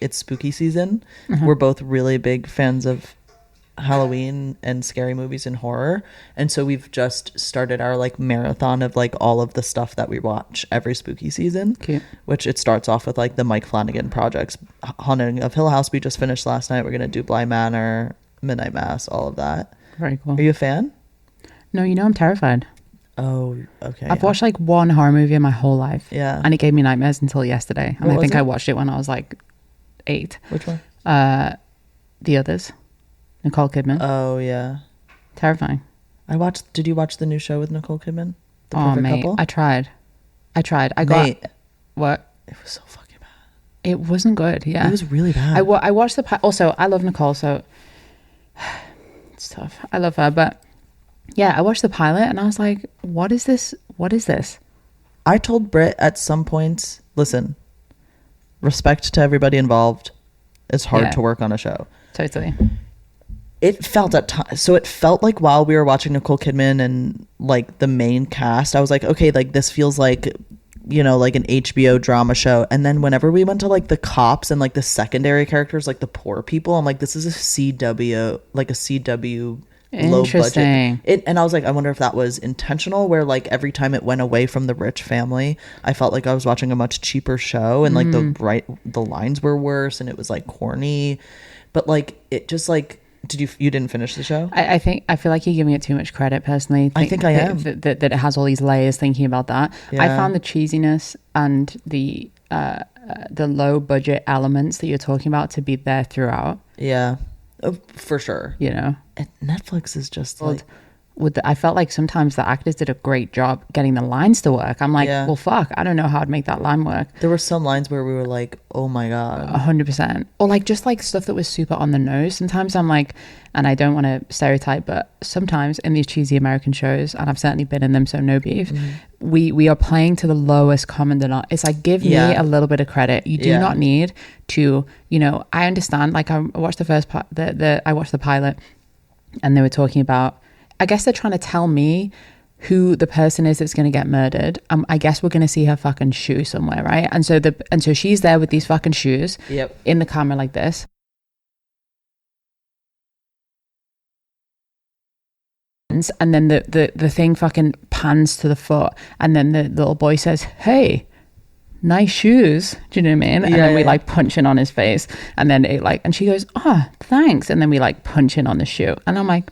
it's spooky season. Mm-hmm. We're both really big fans of Halloween and scary movies and horror, and so we've just started our like marathon of like all of the stuff that we watch every spooky season. Cute. Which it starts off with like the Mike Flanagan projects. Haunting of Hill House we just finished last night. We're gonna do Bly Manor, Midnight Mass, all of that. Very cool. Are you a fan? No, I'm terrified. Oh, okay. I've watched like one horror movie in my whole life. Yeah. And it gave me nightmares until yesterday. And What I was think it? I watched it when I was like 8. Which one? The Others. Nicole Kidman. Oh yeah. Terrifying. Did you watch the new show with Nicole Kidman? The Oh, Perfect mate. Couple? I tried. I got... Mate, What? it was so fucking bad. It wasn't good. Yeah. It was really bad. I watched also, I love Nicole, so it's tough. I love her, but yeah, I watched the pilot and I was like, what is this? What is this? I told Britt at some points, listen, respect to everybody involved. It's hard Yeah. to work on a show. Totally. It felt at times, so it felt like while we were watching Nicole Kidman and like the main cast, I was like, okay, like this feels like, like an HBO drama show. And then whenever we went to like the cops and like the secondary characters, like the poor people, I'm like, this is a CW low Interesting. budget. And I was like, I wonder if that was intentional, where like every time it went away from the rich family, I felt like I was watching a much cheaper show, and like the lines were worse and it was like corny, but like it just like, you didn't finish the show? I feel like you're giving it too much credit personally. I think I am. That it has all these layers thinking about that. Yeah. I found the cheesiness and the low budget elements that you're talking about to be there throughout. Yeah. For sure. And Netflix is just like, I felt like sometimes the actors did a great job getting the lines to work. I'm like, Yeah. well, fuck, I don't know how I'd make that line work. there were some lines where we were like, oh my God. 100%. Or like just like stuff that was super on the nose. Sometimes I'm like, and I don't want to stereotype, but sometimes in these cheesy American shows, and I've certainly been in them, so no beef, we are playing to the lowest common denominator. It's like, give me a little bit of credit. You do not need to, I understand. Like I watched the first part, I watched the pilot, and they were talking about, I guess they're trying to tell me who the person is that's going to get murdered. I guess we're going to see her fucking shoe somewhere, right? And so she's there with these fucking shoes in the camera like this. And then the thing fucking pans to the foot, and then the little boy says, "Hey, nice shoes." Do you know what I mean? And then we like punch in on his face, and then and she goes, "Oh, thanks." And then we like punch in on the shoe, and I'm like,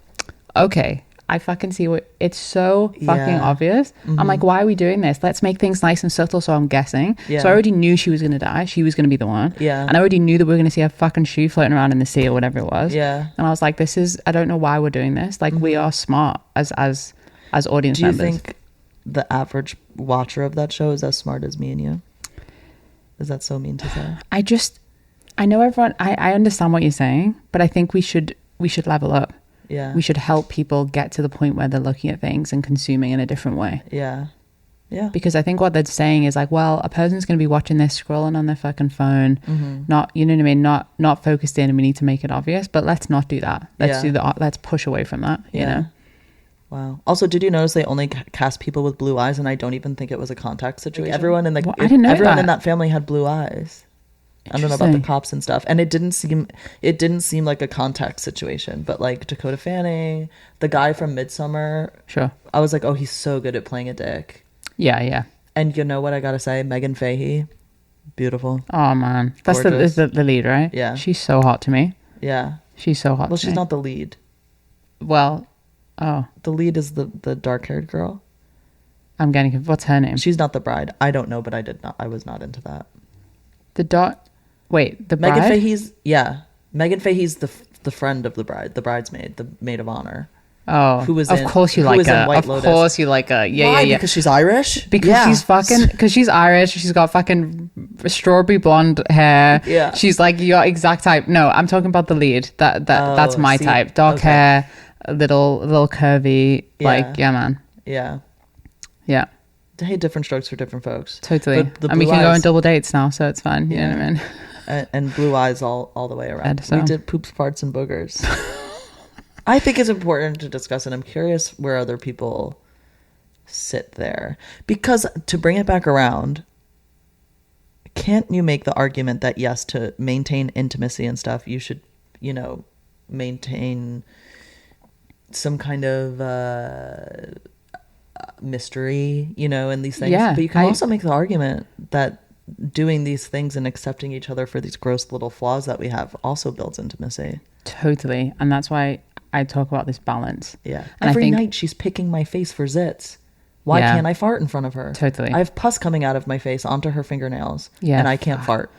okay, I fucking see what it's so fucking obvious. I'm like, why are we doing this? Let's make things nice and subtle. So I'm guessing. So I already knew she was gonna die. She was gonna be the one. Yeah. And I already knew that we were gonna see a fucking shoe floating around in the sea or whatever it was. Yeah. And I was like, I don't know why we're doing this. Like we are smart as audience Do you members. think the average watcher of that show is as smart as me and you? Is that so mean to say? I know everyone. I understand what you're saying, but I think we should level up. Yeah. We should help people get to the point where they're looking at things and consuming in a different way. Yeah. Yeah. Because I think what they're saying is like, well, a person's going to be watching this, scrolling on their fucking phone, not, you know what I mean, not focused in, and we need to make it obvious. But let's not do that. Let's push away from that. You know. Wow. Also, did you notice they only cast people with blue eyes, and I don't even think it was a contact situation. Everyone in I didn't know everyone that. in that family had blue eyes. I don't know about the cops and stuff, and it didn't seem like a contact situation. But like Dakota Fanning, the guy from Midsommar, Sure. I was like, oh, he's so good at playing a dick. Yeah. And you know what I gotta say, Megan Fahey, beautiful. Oh man, that's the lead, right? Yeah. She's so hot to me. Yeah. She's so hot. Well, to she's me. not the lead. Well, oh, The lead is the dark haired girl. I'm getting, what's her name? She's not the bride. I don't know, but I was not into that. The bride? Megan Fahey's, yeah. Megan Fahey's the friend of the bride, the bridesmaid, the maid of honor. Oh, who was of course you like her. Of course you like her. Yeah, Why? yeah. Because she's Irish? Because she's Irish. She's got fucking strawberry blonde hair. Yeah. She's like your exact type. No, I'm talking about the lead. That's my type. Dark hair, little curvy. Yeah. Like, yeah, man. Yeah. Yeah. Hey, different strokes for different folks. Totally. And we can go on double dates now, so it's fine. You know what I mean? And blue eyes all the way around. So. We did poops, farts, and boogers. I think it's important to discuss, and I'm curious where other people sit there. Because to bring it back around, can't you make the argument that, yes, to maintain intimacy and stuff, you should, maintain some kind of mystery, in these things? Yeah, but you can also make the argument that doing these things and accepting each other for these gross little flaws that we have also builds intimacy. Totally. And that's why I talk about this balance. Yeah. And Every night she's picking my face for zits. Why can't I fart in front of her? Totally. I have pus coming out of my face onto her fingernails. Yeah. And I can't fart.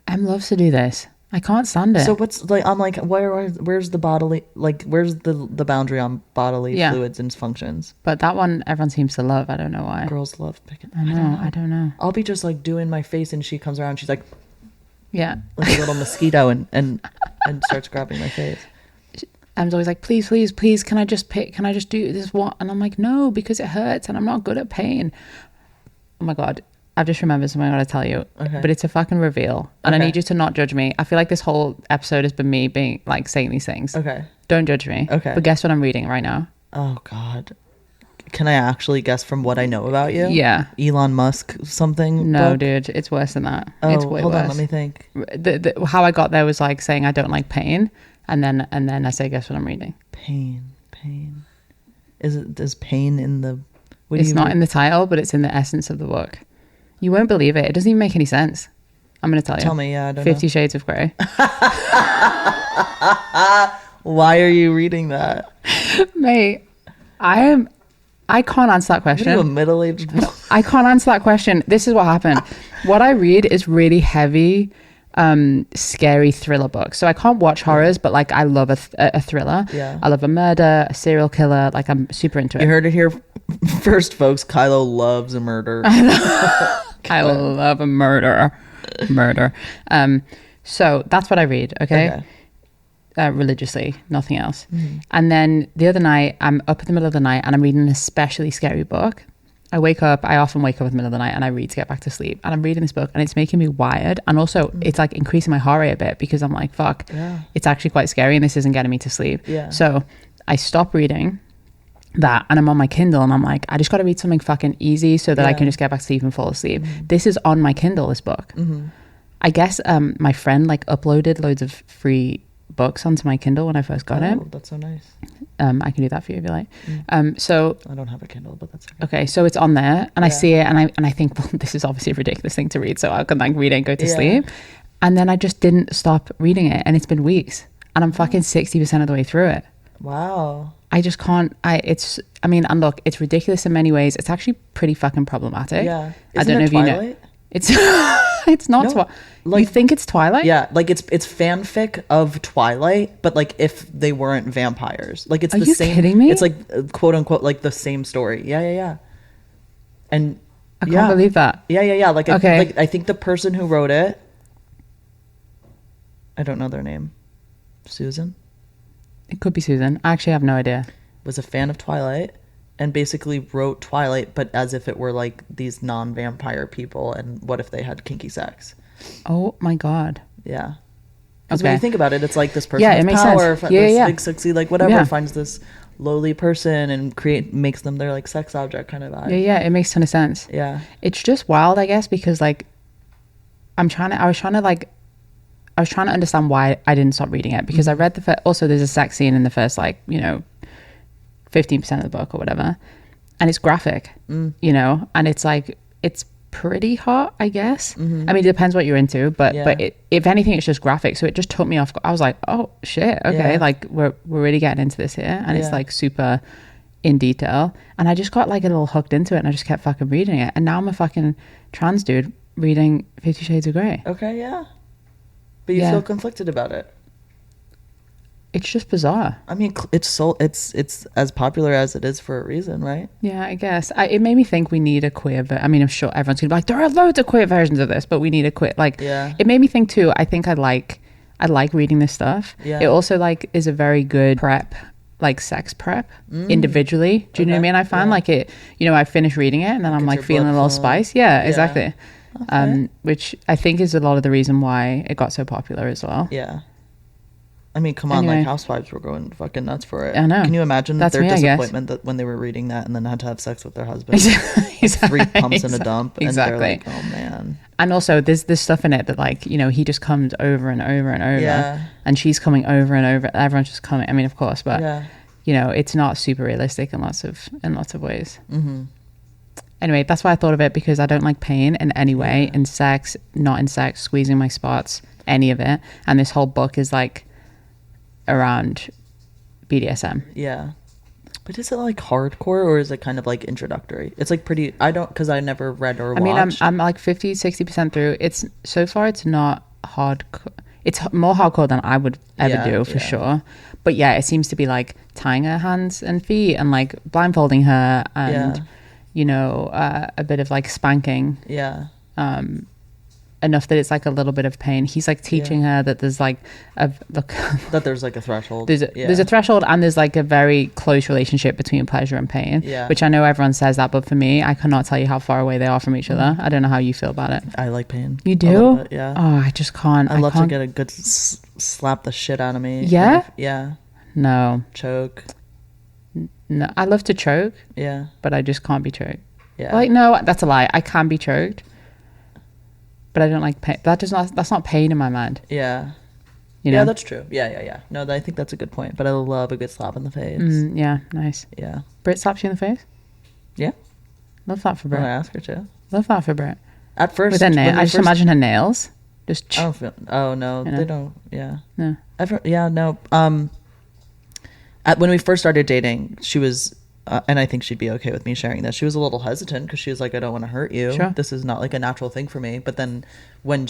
Em loves to do this. I can't stand it. So I'm like, where's the bodily, where's the boundary on bodily fluids and functions? But that one everyone seems to love. I don't know why. Girls love picking. I don't know. I'll be just doing my face and she comes around. She's like, yeah, like a little mosquito and starts grabbing my face. Em's always like, please, can I just do this one? And I'm like, no, because it hurts and I'm not good at pain. Oh my God. I've just remembered something I gotta tell you. Okay. But it's a fucking reveal. And I need you to not judge me. I feel like this whole episode has been me being saying these things. Okay. Don't judge me. Okay. But guess what I'm reading right now? Oh God. Can I actually guess from what I know about you? Yeah. Elon Musk something? No, book? Dude. It's worse than that. Oh, it's way hold worse. on. Let me think. How I got there was saying I don't like pain. And then I say, guess what I'm reading? Pain. Is pain in the... It's not in the title, but it's in the essence of the book. You won't believe it. It doesn't even make any sense. I'm going to tell you. Tell me, I don't know. 50 Shades of Grey. Why are you reading that? Mate, I can't answer that question. Are you a middle-aged woman? I can't answer that question. This is what happened. What I read is really heavy, scary thriller books. So I can't watch horrors, but I love a thriller. Yeah. I love a murder, a serial killer. I'm super into it. You heard it here first, folks. Kylo loves a murder. I love a murder. So that's what I read. Okay. Religiously, nothing else. Mm-hmm. And then the other night, I'm up in the middle of the night and I'm reading an especially scary book. I often wake up in the middle of the night and I read to get back to sleep. And I'm reading this book and it's making me wired. And also it's increasing my heart rate a bit because I'm like, fuck, it's actually quite scary and this isn't getting me to sleep. Yeah. So I stop reading that and I'm on my Kindle and I'm like, I just got to read something fucking easy so that I can just get back to sleep and fall asleep. Mm-hmm. This is on my Kindle, this book. Mm-hmm. I guess my friend uploaded loads of free books onto my Kindle when I first got it. That's so nice. I can do that for you if you like. So I don't have a Kindle, but that's okay. Okay, so it's on there and I see it and I think, well, this is obviously a ridiculous thing to read, so I can read it and go to sleep. And then I just didn't stop reading it and it's been weeks and I'm fucking 60% of the way through it. Wow. I just can't. And look, it's ridiculous in many ways. It's actually pretty fucking problematic. Yeah. I don't know if Twilight? you know. It's not. You think it's Twilight? Yeah, it's fanfic of Twilight, but if they weren't vampires, it's Are the you same. kidding me? It's quote unquote the same story. Yeah. And I can't believe that. Yeah. Okay. I think the person who wrote it, I don't know their name. Susan. It could be Susan. I actually have no idea. Was a fan of Twilight and basically wrote Twilight, but as if it were these non-vampire people, and what if they had kinky sex? Oh my God. Yeah. Because when you think about it, it's this person it has makes power, sense. big sexy, whatever, finds this lowly person and makes them their sex object kind of vibe. Yeah, it makes a ton of sense. Yeah. It's just wild, I guess, because I was trying to understand why I didn't stop reading it, because I read also there's a sex scene in the first 15% of the book or whatever, and it's graphic, and it's it's pretty hot, I guess. Mm-hmm. I mean, it depends what you're into, but if anything, it's just graphic. So it just took me off. I was like, oh shit, okay, we're really getting into this here, and it's super in detail, and I just got like a little hooked into it, and I just kept fucking reading it, and now I'm a fucking trans dude reading 50 Shades of Grey. Okay, yeah. But you Yeah. feel conflicted about it. It's just bizarre. I mean, it's as popular as it is for a reason, right? Yeah, I guess. It made me think we need a queer I mean, I'm sure everyone's gonna be like, there are loads of queer versions of this, but we need a queer, like, Yeah. it made me think too. I think I like reading this stuff. Yeah. It also like is a very good prep, like sex prep individually. Do you know what I Okay. mean? I find Yeah. like it, you know, I finish reading it and then I'm Gets like your feeling a blood little flowing. spice. Yeah, Yeah. exactly. Okay. Which I think is a lot of the reason why it got so popular as well. Yeah. I mean, come on, Anyway. like Housewives were going fucking nuts for it. I know. Can you imagine That's their me, I guess. disappointment that when they were reading that and then had to have sex with their husband? Exactly. 3 pumps in a dump. And Exactly. they're like, oh man. And also there's this stuff in it that like, you know, he just comes over and over and over, Yeah. and she's coming over and over. Everyone's just coming. I mean, of course, but Yeah. you know, it's not super realistic in lots of ways. Mm-hmm. Anyway, that's why I thought of it, because I don't like pain in any way, in sex, not in sex, squeezing my spots, any of it. And this whole book is like around BDSM. Yeah. But is it like hardcore or is it kind of like introductory? It's like pretty, I don't, because I never read or I mean, watched. I'm like 50-60% through. It's so far it's not hardcore. It's more hardcore than I would ever Yeah, do, for yeah. sure. But yeah, it seems to be like tying her hands and feet and like blindfolding her and Yeah. you know, a bit of like spanking, Yeah. enough that it's like a little bit of pain. He's like teaching her that there's like look, That there's like a threshold. there's a threshold, and there's like a very close relationship between pleasure and pain. Yeah. Which I know everyone says that, but for me, I cannot tell you how far away they are from each other. I don't know how you feel about it. I like pain. You A do? little bit, yeah. Oh, I just can't. I love to can't. get a good slap the shit out of me. Yeah? Yeah. No, Choke. no. I love to choke, Yeah. but I just can't be choked. Yeah. Like, no, that's a lie. I can be choked, but I don't like pain. That's not pain in my mind. Yeah. You know? Yeah, that's true. Yeah. No, I think that's a good point. But I love a good slap in the face. Yeah, nice. Yeah. Brit slaps you in the face. Yeah. Love that for I'm gonna Brit. ask her to. Love that for Brit. At first, With her nail, when we I just first- imagine her nails. Just I don't feel. Oh no, You know? they don't. Yeah. no. Yeah. No. When we first started dating, she was, and I think she'd be okay with me sharing this. She was a little hesitant because she was like, "I don't want to hurt you. Sure. This is not like a natural thing for me." But then, when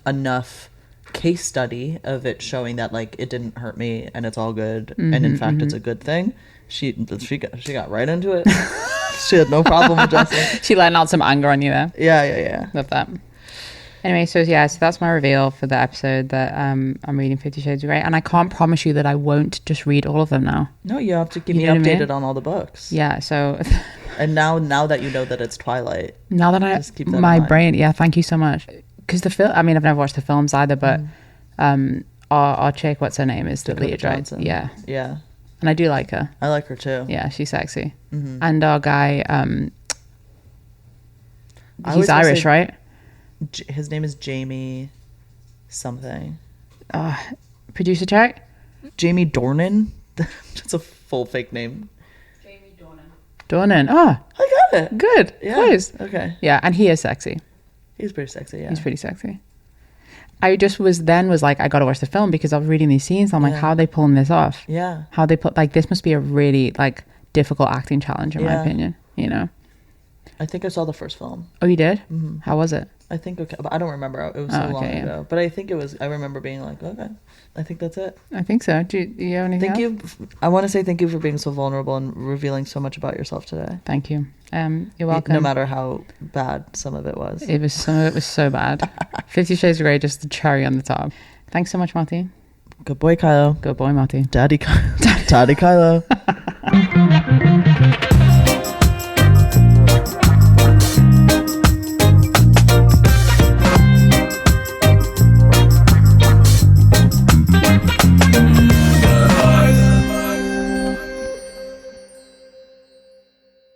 enough case study of it showing that like it didn't hurt me and it's all good, and in fact it's a good thing, she got right into it. She had no problem adjusting. She letting out some anger on you there. Yeah. Love that. Anyway, so that's my reveal for the episode, that I'm reading 50 Shades of Grey, and I can't promise you that I won't just read all of them now. No, you have to keep You me know what I updated mean? on all the books. Yeah, so And now that you know that it's Twilight, now that Just keep that in my mind. brain, yeah, thank you so much. Because the film, I mean, I've never watched the films either, but our chick, what's her name, is the Dakota lead, right? Johnson. Yeah, Yeah, and I do like her. I like her too. Yeah, she's sexy. Mhm. And our guy, I he's was gonna Irish, say- right? His name is Jamie something. Producer check. Jamie Dornan. That's a full fake name. Dornan. Oh, I got it. good. Yeah. Close. Okay. Yeah, and he is sexy. He's pretty sexy. Yeah. He's pretty sexy. I just was like, I gotta watch the film, because I was reading these scenes. I'm like, Yeah. how are they pulling this off? Yeah. How they put, like, this must be a really like difficult acting challenge in my Yeah. opinion. You know? I think I saw the first film. Oh, you did? Mm-hmm. How was it? I think okay, but I don't remember. It was Oh, so okay, long yeah. ago. But I think it was. I remember being like, okay, I think that's it. I think so. Do you have anything Thank else? you. I want to say thank you for being so vulnerable and revealing so much about yourself today. Thank you. You're welcome. No matter how bad some of it was. Some of it was so bad. 50 Shades of Grey, just the cherry on the top. Thanks so much, Motti. Good boy, Kylo. Good boy, Motti. Daddy Kylo. Daddy Kylo.